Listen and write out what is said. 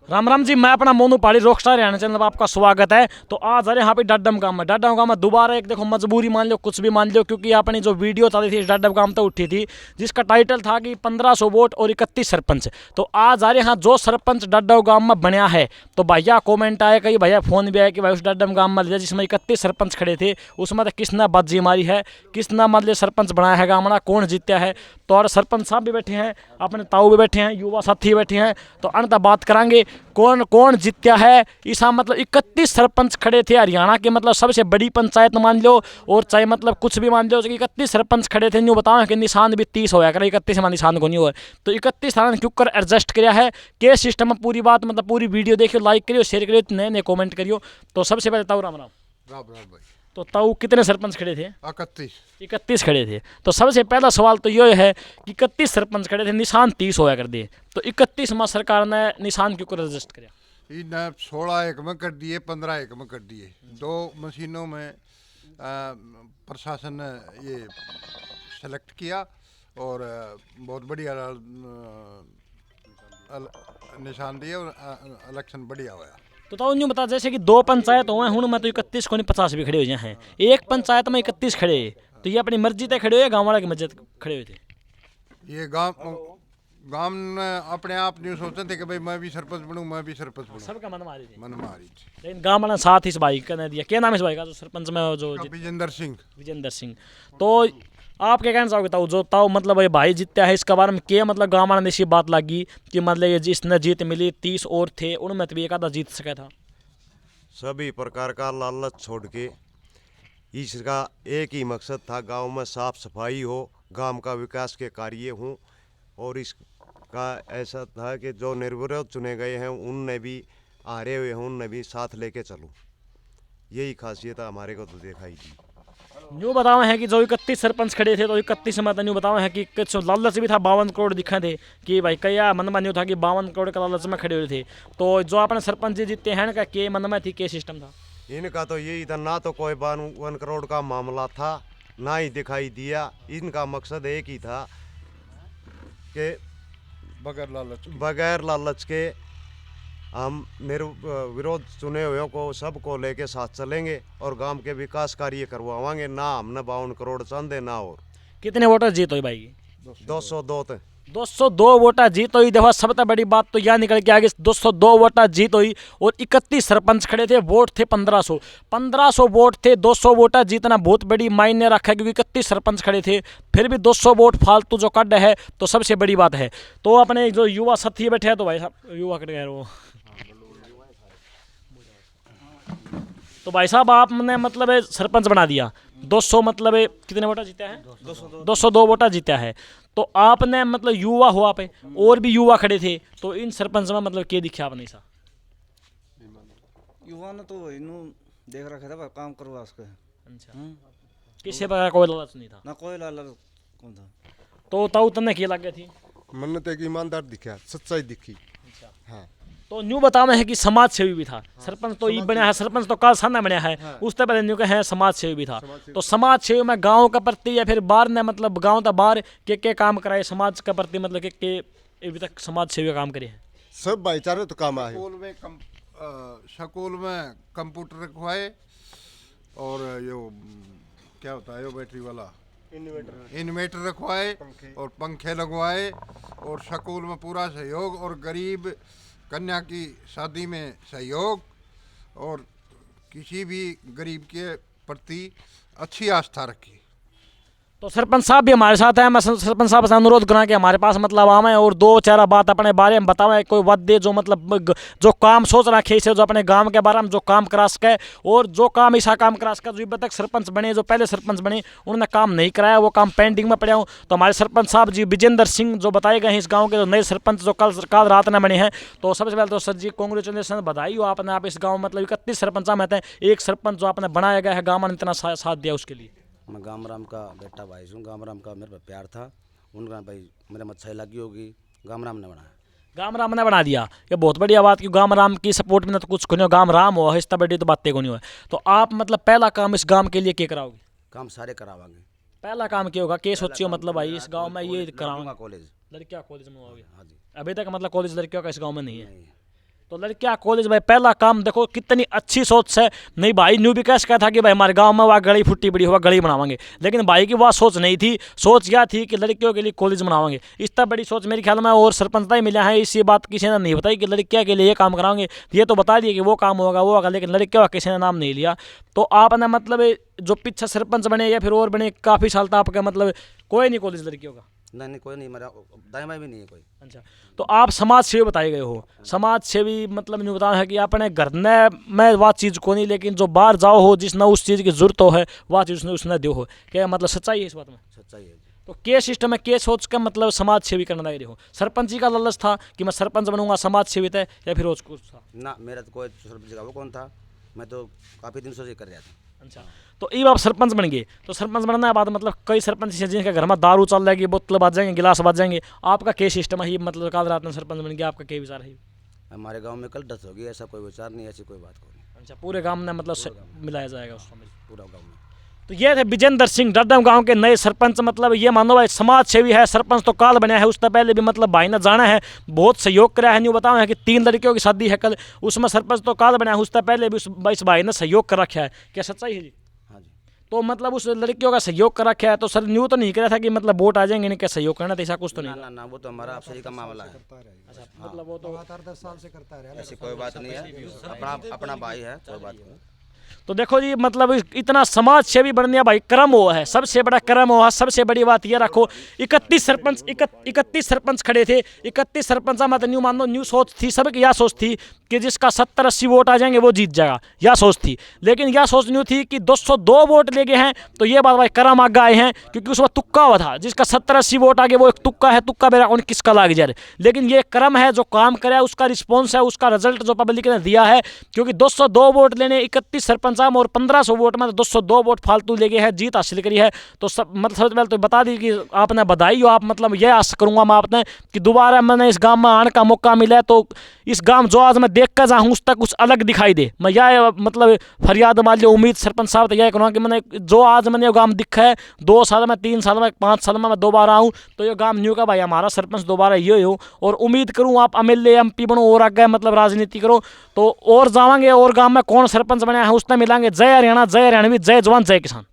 राम राम जी, मैं अपना मोनू पहाड़ी रॉकस्टार हरियाणा चैनल पर आपका स्वागत है। तो आज आ रहे हैं यहाँ पे डड्डम गांव में दोबारा एक देखो मजबूरी मान लो, कुछ भी मान लो, क्योंकि अपनी जो वीडियो चली थी डड्डम गांव तो उठी थी जिसका टाइटल था कि 1500 वोट और 31 सरपंच। तो आज आ रहे हैं जो सरपंच डड्डम गांव में बनया है। तो भैया कॉमेंट आया, कई भैया फोन भी आया कि भाई उस डड्डम गांव में जिसमें 31 सरपंच खड़े थे उसमें तो किसने बाजी मारी है, किसने मतलब सरपंच बनाया है गाँव में, कौन जीत्या है। तो और सरपंच साहब भी बैठे हैं, अपने ताऊ भी बैठे हैं, युवा साथी बैठे हैं। तो अंत बात करांगे कौन कौन जीत्या है। इस मतलब 31 सरपंच खड़े थे हरियाणा के, मतलब सबसे बड़ी पंचायत मान लो, और चाहे मतलब कुछ भी मान लो, 31 सरपंच खड़े थे। न्यू बताओ कि निशान भी 30 होया करे, 31 में निशान को नहीं हुआ। तो 31 थाना क्यों कर एडजस्ट किया है, के सिस्टम में पूरी बात, मतलब पूरी वीडियो देखियो, लाइक करियो, शेयर करियो, नए नए कॉमेंट करियो। तो सबसे पहले ताऊ राम राम। राम राम भाई। तो ताऊ कितने सरपंच खड़े थे? 31 खड़े थे। तो सबसे पहला सवाल तो ये है कि 31 सरपंच खड़े थे, निशान 30 होया कर दिए, तो 31 में सरकार ने निशान क्यों कर रजिस्ट किया? इन 16 एक में कर दिए, 15 एक में कर दिए। दो मशीनों में प्रशासन ने ये सेलेक्ट किया और बहुत बढ़िया निशान दिए और इलेक्शन बढ़िया हुआ। तो ताऊ यूँ बता, जैसे कि दो पंचायत हुए हूँ मैं, तो 31 को नहीं 50 भी खड़े हुए हैं, एक पंचायत में 31 खड़े, तो ये अपनी मर्जी तय खड़े हुए, गाँव वाला की मर्जी खड़े हुए थे? ये गांव ने अपने आप नहीं सोचते थे कि भाई मैं भी सरपंच बनूं, मैं भी सरपंच बनूं। सबका मन मारी थी, मन मारी थी। लेकिन गाँव वाला साथ इस भाई का दिया। क्या नाम है इस भाई का जो सरपंच में जो? विजेंद्र सिंह। तो आप क्या कहना चाहोगे ताऊ, जो ताऊ मतलब ये भाई जीतता है, इसके बारे में क्या मतलब गाँव वाला ने ऐसी बात लगी कि मतलब ये जिसने जीत मिली, 30 और थे उनमें तो भी एक आधा जीत सका था। सभी प्रकार का लालच छोड़ के इसका एक ही मकसद था, गांव में साफ सफाई हो, गांव का विकास के कार्य हों, और इसका ऐसा था कि जो निर्विरोध चुने गए हैं उनने भी, हारे हुए हैं उनने भी साथ लेके चलूं। यही खासियत हमारे को तो दिखाई दी। न्यू बताओ है कि जो 31 सरपंच खड़े थे, तो 31 में न्यू बताओ है कि कुछ लालच भी था, 52 करोड़ दिखा थे कि भाई क्या मन में न्यू था कि 52 करोड़ का लालच में खड़े हुए थे। तो जो अपने सरपंच जी जीते हैं ना, के मन में थी, के सिस्टम था इनका? तो यही था, ना तो कोई 52 करोड़ का मामला था, ना ही दिखाई दिया। इनका मकसद एक ही था कि बगैर लालच के हम विरोध चुने हुए को सबको लेके साथ चलेंगे और गांव के विकास कार्य करवाएंगे। ना हमने 52 करोड़ चांदे ना। और कितने वोटर जीत हुई भाई? 202 थे। 202 वोटा जीत हुई। देखो सबसे बड़ी बात तो यह निकल के आगे, 202 वोटा जीत हुई और 31 सरपंच खड़े थे, वोट थे 1500 वोट थे। 200 वोटा जीतना बहुत बड़ी मायने रखा है, क्योंकि 31 सरपंच खड़े थे, फिर भी 200 वोट फालतू जो कट है, तो सबसे बड़ी बात है। तो अपने जो युवा साथी बैठे हैं, तो भाई साहब युवा कट गए वो, तो भाई साहब आपने मतलब सरपंच बना दिया, 200 मतलब कितने वोटा जीता है? 202 वोटा जीता है। तो आपने मतलब युवा हुआ पे और भी युवा खड़े थे, तो इन सरपंच में मतलब क्या दिखा आपने? सा युवा ने तो इन्हों देख रखा था काम करवा उसके। अच्छा, किसी प्रकार कोई लालच नहीं था? ना कोई लालच कौन था। तो ताऊ तने क्या लगे थी? मन तो एक ईमानदार दिखा, सच्चाई दिखी। अच्छा, हाँ। तो न्यू बताना है कि समाज सेवी भी था। सरपंच तो ये बना है, सरपंच तो काल सामने बना है, उससे पहले न्यू है समाज सेवी भी था। तो समाज सेवी में गांव का प्रति या फिर बाहर ने, मतलब गांव तक बाहर के काम कराए समाज का प्रति, मतलब के अभी तक समाज सेवी का काम करे हैं? सब भाईचारे तो काम आए। स्कूल में कंप्यूटर रखवाए और यो क्या होता है, यो बैटरी वाला इन्वर्टर रखवाए और पंखे लगवाए, और स्कूल में पूरा सहयोग, और गरीब कन्या की शादी में सहयोग, और किसी भी गरीब के प्रति अच्छी आस्था रखी। तो सरपंच साहब भी हमारे साथ हैं। मैं सरपंच साहब से अनुरोध करा कि हमारे पास मतलब आवे और दो चार बात अपने बारे में बतावें, कोई वादे जो मतलब जो काम सोच रखे इसे, जो अपने गांव के बारे में जो काम करा सके, और जो काम ऐसा काम करा सके जो अभी तक सरपंच बने, जो पहले सरपंच बने उन्होंने काम नहीं कराया, वो काम पेंडिंग में पड़ा हूँ। तो हमारे सरपंच साहब जी विजेंद्र सिंह जो बताए गए हैं इस गाँव के, जो नए सरपंच जो कल रात में बने हैं, तो सबसे पहले तो सर जी कांग्रेचुलेसन, बधाई हो आपने। आप इस गाँव मतलब 31 सरपंच में हैं, एक सरपंच जो आपने बनाया गया है, गाँव ने इतना साथ दिया, उसके लिए। मैं गामराम का बेटा भाई हूँ, गामराम का मेरे पे प्यार था, उनका भाई मेरे में अच्छाई लगी होगी, गामराम ने बनाया। गाम राम ने बना दिया, ये बहुत बढ़िया बात, कि गाम राम की सपोर्ट में तो कुछ नहीं हो, गाम राम हो, इतना बड़ी तो बातें को नहीं हो। तो आप मतलब पहला काम इस गांव के लिए क्या कराओगे? काम सारे करावांगे। पहला काम क्या होगा, क्या सोचियो मतलब भाई इस गांव में ये कराऊंगा? कॉलेज, लड़कियां कॉलेज में होगे? हाँ जी। अभी तक मतलब कॉलेज लड़कियों का इस गांव में नहीं है। तो लड़कियां कॉलेज भाई पहला काम देखो कितनी अच्छी सोच है। नहीं भाई न्यू विकास कहा था कि भाई हमारे गांव में वह गली फुट्टी पड़ी हुआ गली बनावांगे, लेकिन भाई की वह सोच नहीं थी। सोच क्या थी कि लड़कियों के लिए कॉलेज बनावांगे। इस तरह बड़ी सोच मेरे ख्याल में और सरपंच ही मिला है। इसी बात किसी ने नहीं बताई कि लड़कियों के लिए ये काम कराएंगे, ये तो बता दिए कि वो काम होगा वो होगा, लेकिन लड़कियों का किसी ने नाम नहीं लिया। तो आपने मतलब जो पीछे सरपंच बने या फिर और बने काफ़ी साल तक आपका मतलब कोई नहीं कॉलेज लड़कियों का? नहीं कोई नहीं, मेरा दाएं बाएं भी नहीं है कोई। अच्छा, तो आप समाज सेवी बताए गए हो। समाज सेवी मतलब नहीं बताया है कि अपने घर ने मैं वह चीज़ को नहीं, लेकिन जो बाहर जाओ हो जिसने उस चीज़ की जरूरत हो है वह चीज़ उसने दो हो। क्या मतलब सच्चाई है इस बात में? सच्चाई है जी। तो के सिस्टम है के सोच का मतलब समाज सेवी करना लगे हो। सरपंच जी का लालच था कि मैं सरपंच बनूंगा समाज सेवी थे, या फिर और कुछ था? ना मेरा तो कोई सरपंच का वो कौन था, मैं तो काफ़ी दिन से कर रहा था। अच्छा, तो ये आप सरपंच बन गए। तो सरपंच बनने के बाद मतलब कई सरपंच हैं जिनके घर में दारू चल जाएगी, बोतल बाज जाएंगे, गिलास बाज जाएंगे। आपका क्या सिस्टम है? मतलब काल रात में सरपंच बन गया, आपका क्या विचार है? हमारे गांव में कल 10 होगी, ऐसा कोई विचार नहीं, ऐसी कोई बात नहीं। अच्छा, पूरे गांव में मतलब मिलाया जाएगा उसमें? पूरा गांव में। तो ये थे विजेंद्र सिंह डड्डम गांव के नए सरपंच। मतलब ये मानो भाई समाज सेवी है। सरपंच तो काल बना है, उससे पहले भी मतलब भाई ने जाना है, बहुत सहयोग करा है। न्यू बताओ है कि 3 लड़कियों की शादी है कल, उसमें सरपंच तो काल बना है, उससे पहले भी इस भाई ने सहयोग कर रखा है। क्या सच्चाई है जी? हाँ जी। तो मतलब उस लड़कियों का सहयोग कर रखा है। तो सर न्यू तो नहीं करा था कि मतलब वोट आ जाएंगे इनका सहयोग करना था, ऐसा कुछ तो नहीं? ना वो तो हमारा आपसे ही का मामला है। अच्छा, मतलब वो तो लगातार 10 साल से करता रहा। ऐसी कोई बात नहीं है, अपना भाई है, कोई बात नहीं। तो देखो जी मतलब इतना समाज सेवी बनने भाई कर्म हुआ है, सबसे बड़ा कर्म हुआ। सबसे बड़ी बात ये रखो 31 सरपंच खड़े थे। 31 सरपंच मत न्यू मान लो न्यू सोच थी, सबकी यह सोच थी कि जिसका 70-80 वोट आ जाएंगे वो जीत जाएगा, यह सोच थी। लेकिन यह सोच न्यू थी कि 202 वोट ले गए हैं, तो ये बात भाई कर्म आगे आए हैं, क्योंकि उसमें तुक्का हुआ था। जिसका 70-80 वोट आगे वो एक तुक्का है, तुक्का मेरा उन किसका लाग जाए। लेकिन ये कर्म है, जो काम करे उसका रिस्पॉन्स है, उसका रिजल्ट जो पब्लिक ने दिया है। क्योंकि 202 वोट लेने 31 सरपंच और 1500 वोट में 202 वोट फालतू ले गए हैं, जीत हासिल करी है। तो सब मतलब सबसे पहले तो बता दी कि आपने बधाई हो। आप मतलब यह आशा करूंगा मैं आपने कि दोबारा मैंने इस गांव में आने का मौका मिला तो इस गांव जो आज मैं देख कर जाऊँ उस तक कुछ अलग दिखाई दे। मैं यह मतलब फरियाद मान लिया, उम्मीद सरपंच साहब तो यह करूँगा कि मैंने जो आज मैंने गांव दिखा है 2 साल में, 3 साल में, 5 साल में मैं दोबारा आऊँ तो ये गांव न्यू का भाई हमारा सरपंच दोबारा ये हो। और उम्मीद करूँ आप MLA MP बनो और आगे मतलब राजनीति करो तो और जाएंगे और गांव में कौन सरपंच बने हैं उसने मिलेंगे। जय हरियाणा, जय हरियाणवी, जय जवान, जय किसान।